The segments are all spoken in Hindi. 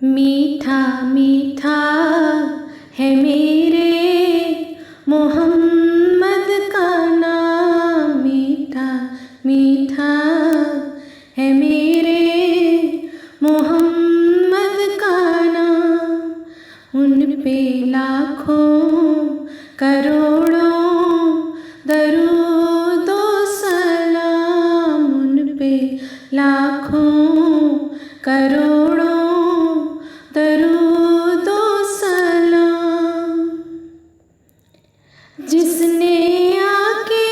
मीठा मीठा है मेरे मोहम्मद का नाम, मीठा मीठा है मेरे मोहम्मद का नाम। उन पे लाखों करोड़ों दरूद व सलाम, उन पे लाखों करोड़ों दरूद व सलाम। जिसने आके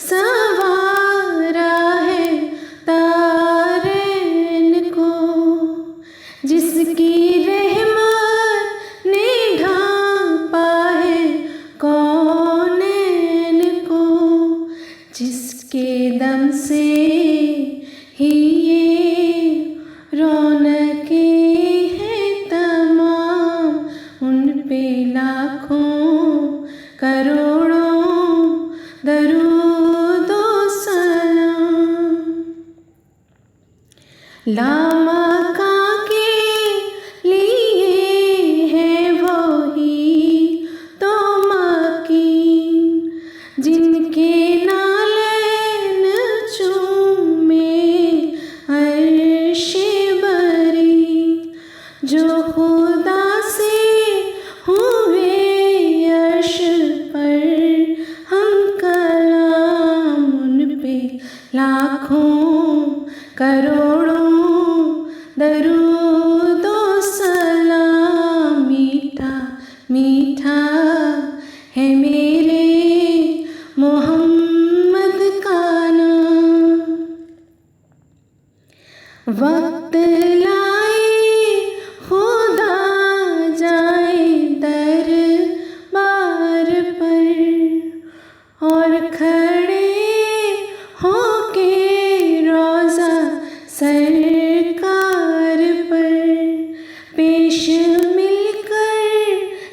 संवारा है तारैन को, जिसकी रहमत ने ढांपा है कौनैन को, जिसके दम से ही ये रौनकें हैं तमाम। उन पे लाखों करोड़ों दरूद व सलाम। लामका के लिए है वही तो मकीन, जिनके नालैन चूमे अर्श बरी, जो खुदा से हुए अर्श पर हम कलाम। उन पे लाखों करोड़ों दरूद व सलाम। मीठा मीठा है मेरे मोहम्मद का नाम। वक्त लाए खुदा जाए दरबार पर, और खड़े होके रोज़ा सरकार पर, पेश मिलकर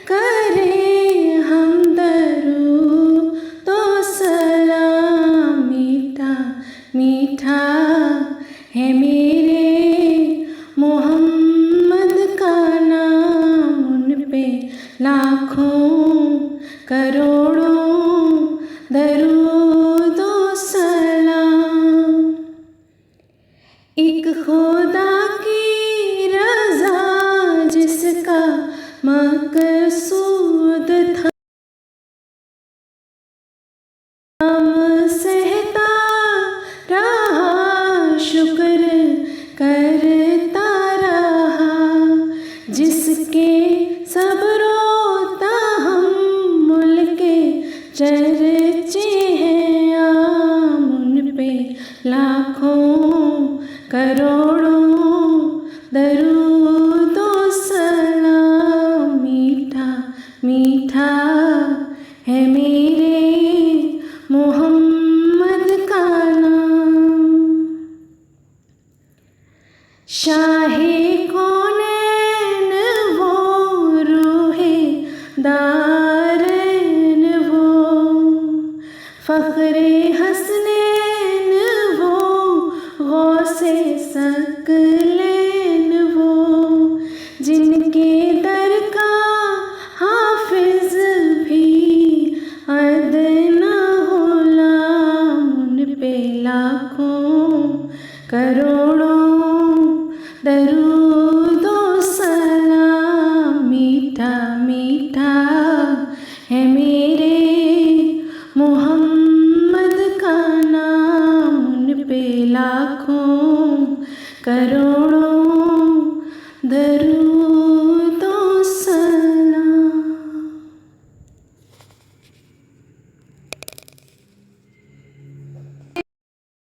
करे हम दरूद व सलाम। मीठा मीठा है मेरे मोहम्मद का नाम। उन पे लाखों करोड़ों दरूद व सलाम। एक खुदा की रज़ा जिसका मकसूद था, हम सहता रहा शुक्र करता रहा, जिसके सब्रो तहम्मुल के चर्चे हैं आम। उन पे लाखों करोड़ों दरूद